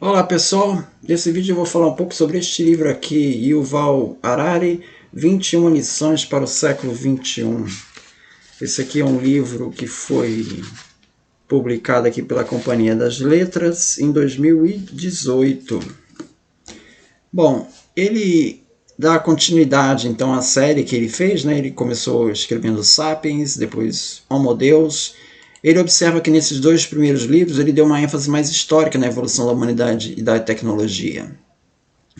Olá pessoal, nesse vídeo eu vou falar um pouco sobre este livro aqui, Yuval Harari, 21 lições para o século XXI. Esse aqui é um livro que foi publicado aqui pela Companhia das Letras em 2018. Bom, ele dá continuidade então à série que ele fez, né? Ele começou escrevendo Sapiens, depois Homo Deus. Ele observa que nesses dois primeiros livros ele deu uma ênfase mais histórica na evolução da humanidade e da tecnologia,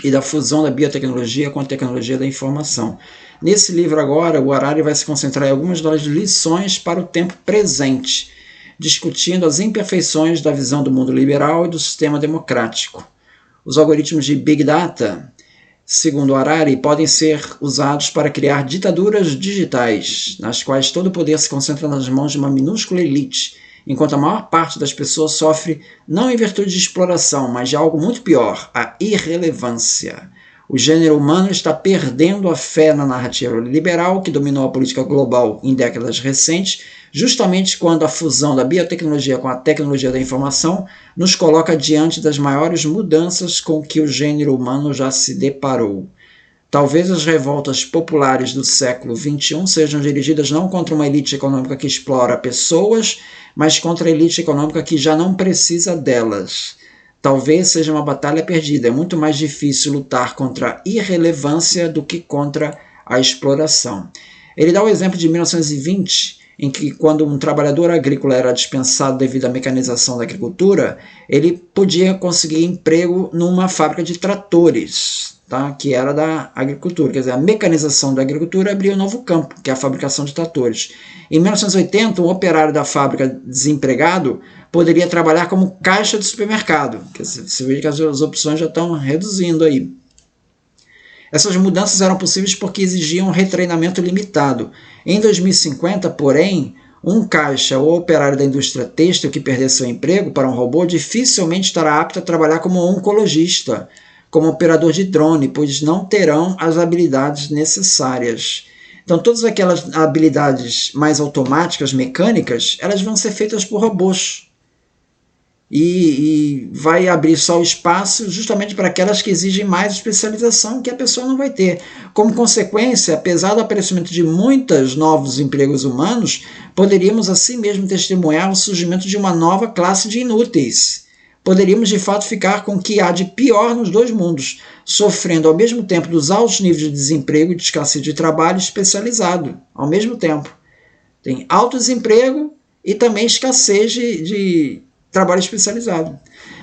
e da fusão da biotecnologia com a tecnologia da informação. Nesse livro agora, o Harari vai se concentrar em algumas das lições para o tempo presente, discutindo as imperfeições da visão do mundo liberal e do sistema democrático. Os algoritmos de Big Data, segundo Harari, podem ser usados para criar ditaduras digitais, nas quais todo o poder se concentra nas mãos de uma minúscula elite, enquanto a maior parte das pessoas sofre não em virtude de exploração, mas de algo muito pior, a irrelevância. O gênero humano está perdendo a fé na narrativa liberal que dominou a política global em décadas recentes, justamente quando a fusão da biotecnologia com a tecnologia da informação nos coloca diante das maiores mudanças com que o gênero humano já se deparou. Talvez as revoltas populares do século XXI sejam dirigidas não contra uma elite econômica que explora pessoas, mas contra a elite econômica que já não precisa delas. Talvez seja uma batalha perdida. É muito mais difícil lutar contra a irrelevância do que contra a exploração. Ele dá o exemplo de 1920, em que quando um trabalhador agrícola era dispensado devido à mecanização da agricultura, ele podia conseguir emprego numa fábrica de tratores, tá? Que era da agricultura. Quer dizer, a mecanização da agricultura abriu um novo campo, que é a fabricação de tratores. Em 1980, um operário da fábrica desempregado poderia trabalhar como caixa de supermercado. Você vê que as opções já estão reduzindo aí. Essas mudanças eram possíveis porque exigiam um retreinamento limitado. Em 2050, porém, um caixa ou operário da indústria têxtil que perder seu emprego para um robô dificilmente estará apto a trabalhar como oncologista, como operador de drone, pois não terão as habilidades necessárias. Então, todas aquelas habilidades mais automáticas, mecânicas, elas vão ser feitas por robôs. E vai abrir só o espaço justamente para aquelas que exigem mais especialização que a pessoa não vai ter. Como consequência, apesar do aparecimento de muitos novos empregos humanos, poderíamos assim mesmo testemunhar o surgimento de uma nova classe de inúteis. Poderíamos de fato ficar com o que há de pior nos dois mundos, sofrendo ao mesmo tempo dos altos níveis de desemprego e de escassez de trabalho especializado, ao mesmo tempo. Tem alto desemprego e também escassez de trabalho especializado.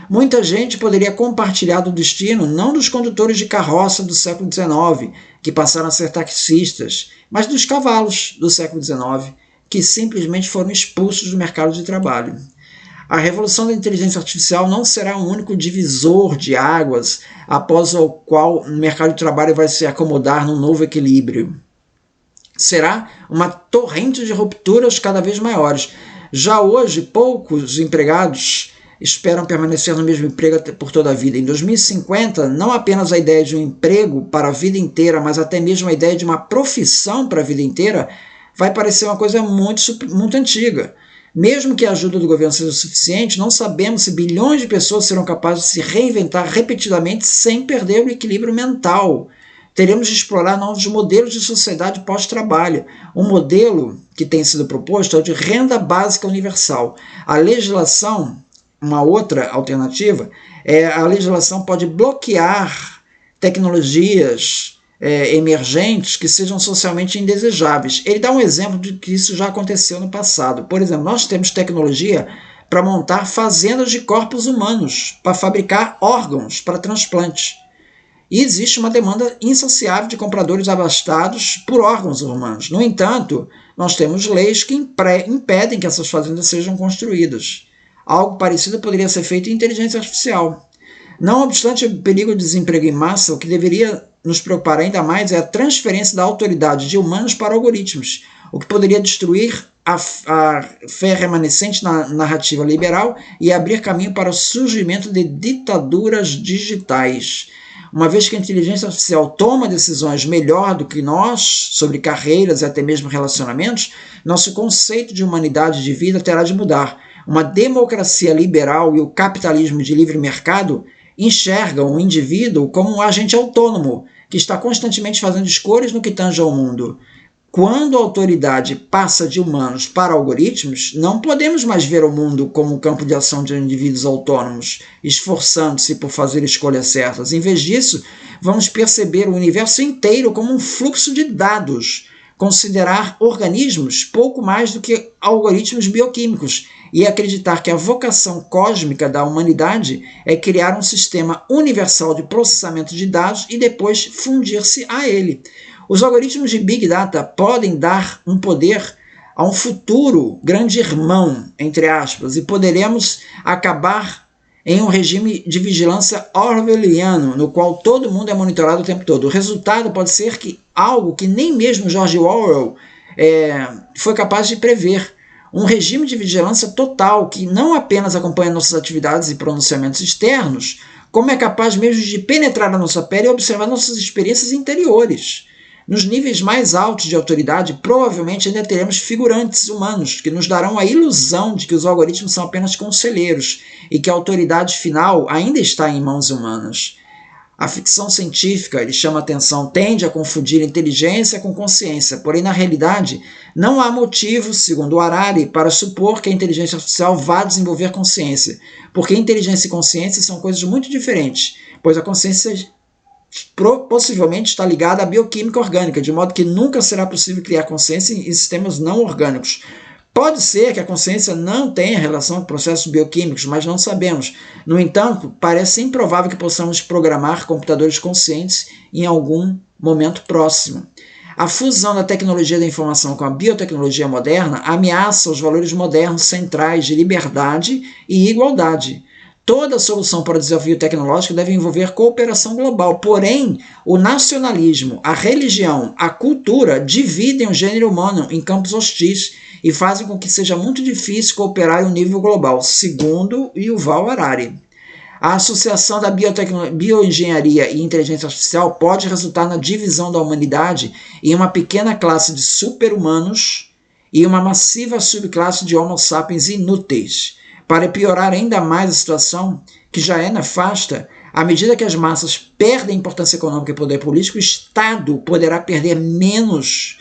Muita gente poderia compartilhar do destino não dos condutores de carroça do século XIX, que passaram a ser taxistas, mas dos cavalos do século XIX, que simplesmente foram expulsos do mercado de trabalho. A revolução da inteligência artificial não será um único divisor de águas após o qual o mercado de trabalho vai se acomodar num novo equilíbrio. Será uma torrente de rupturas cada vez maiores. Já hoje, poucos empregados esperam permanecer no mesmo emprego por toda a vida. Em 2050, não apenas a ideia de um emprego para a vida inteira, mas até mesmo a ideia de uma profissão para a vida inteira vai parecer uma coisa muito antiga. Mesmo que a ajuda do governo seja suficiente, não sabemos se bilhões de pessoas serão capazes de se reinventar repetidamente sem perder o equilíbrio mental. Teremos de explorar novos modelos de sociedade pós-trabalho. Um modelo que tem sido proposto é o de renda básica universal. A legislação, uma outra alternativa, a legislação pode bloquear tecnologias emergentes que sejam socialmente indesejáveis. Ele dá um exemplo de que isso já aconteceu no passado. Por exemplo, nós temos tecnologia para montar fazendas de corpos humanos, para fabricar órgãos para transplante. E existe uma demanda insaciável de compradores abastados por órgãos humanos. No entanto, nós temos leis que impedem que essas fazendas sejam construídas. Algo parecido poderia ser feito em inteligência artificial. Não obstante o perigo de desemprego em massa, o que deveria nos preocupar ainda mais é a transferência da autoridade de humanos para algoritmos, o que poderia destruir a fé remanescente na narrativa liberal e abrir caminho para o surgimento de ditaduras digitais. Uma vez que a inteligência artificial toma decisões melhor do que nós sobre carreiras e até mesmo relacionamentos, nosso conceito de humanidade e de vida terá de mudar. Uma democracia liberal e o capitalismo de livre mercado enxergam o indivíduo como um agente autônomo, que está constantemente fazendo escolhas no que tange ao mundo. Quando a autoridade passa de humanos para algoritmos, não podemos mais ver o mundo como um campo de ação de indivíduos autônomos, esforçando-se por fazer escolhas certas. Em vez disso, vamos perceber o universo inteiro como um fluxo de dados, considerar organismos pouco mais do que algoritmos bioquímicos e acreditar que a vocação cósmica da humanidade é criar um sistema universal de processamento de dados e depois fundir-se a ele. Os algoritmos de Big Data podem dar um poder a um futuro grande irmão, entre aspas, e poderemos acabar em um regime de vigilância orwelliano, no qual todo mundo é monitorado o tempo todo. O resultado pode ser que algo que nem mesmo George Orwell foi capaz de prever. Um regime de vigilância total que não apenas acompanha nossas atividades e pronunciamentos externos, como é capaz mesmo de penetrar na nossa pele e observar nossas experiências interiores. Nos níveis mais altos de autoridade, provavelmente ainda teremos figurantes humanos que nos darão a ilusão de que os algoritmos são apenas conselheiros e que a autoridade final ainda está em mãos humanas. A ficção científica, ele chama atenção, tende a confundir inteligência com consciência, porém, na realidade, não há motivo, segundo o Harari, para supor que a inteligência artificial vá desenvolver consciência, porque inteligência e consciência são coisas muito diferentes, pois a consciência possivelmente está ligada à bioquímica orgânica, de modo que nunca será possível criar consciência em sistemas não orgânicos. Pode ser que a consciência não tenha relação com processos bioquímicos, mas não sabemos. No entanto, parece improvável que possamos programar computadores conscientes em algum momento próximo. A fusão da tecnologia da informação com a biotecnologia moderna ameaça os valores modernos centrais de liberdade e igualdade. Toda solução para o desafio tecnológico deve envolver cooperação global, porém, o nacionalismo, a religião, a cultura dividem o gênero humano em campos hostis e fazem com que seja muito difícil cooperar em um nível global, segundo Yuval Harari. A associação da bioengenharia e inteligência artificial pode resultar na divisão da humanidade em uma pequena classe de super-humanos e uma massiva subclasse de Homo sapiens inúteis. Para piorar ainda mais a situação, que já é nefasta, à medida que as massas perdem importância econômica e poder político, o Estado poderá perder menos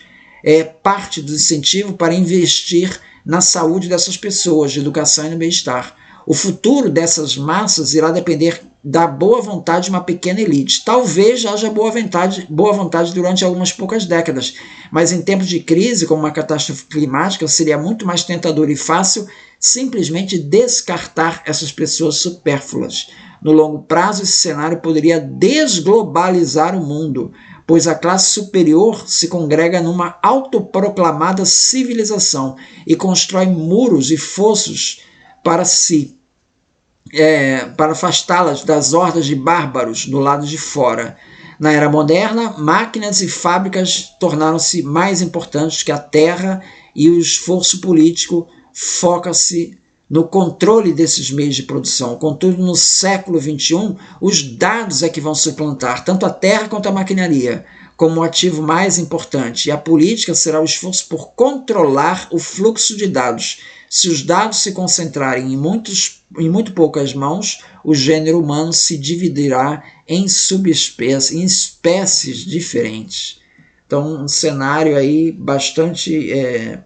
parte do incentivo para investir na saúde dessas pessoas, de educação e no bem-estar. O futuro dessas massas irá depender da boa vontade de uma pequena elite. Talvez haja boa vontade durante algumas poucas décadas, mas em tempos de crise, como uma catástrofe climática, seria muito mais tentador e fácil simplesmente descartar essas pessoas supérfluas. No longo prazo, esse cenário poderia desglobalizar o mundo, pois a classe superior se congrega numa autoproclamada civilização e constrói muros e fossos para si, para afastá-las das hordas de bárbaros do lado de fora. Na era moderna, máquinas e fábricas tornaram-se mais importantes que a terra e o esforço político foca-se no controle desses meios de produção. Contudo, no século XXI, os dados é que vão suplantar tanto a terra quanto a maquinaria como o ativo mais importante, e a política será o esforço por controlar o fluxo de dados. Se os dados se concentrarem em muito poucas mãos, o gênero humano se dividirá em subespécies, em espécies diferentes. Então, um cenário aí bastante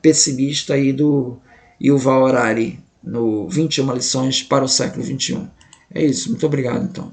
pessimista aí do Yuval Harari, no 21 lições para o século XXI. É isso, muito obrigado então.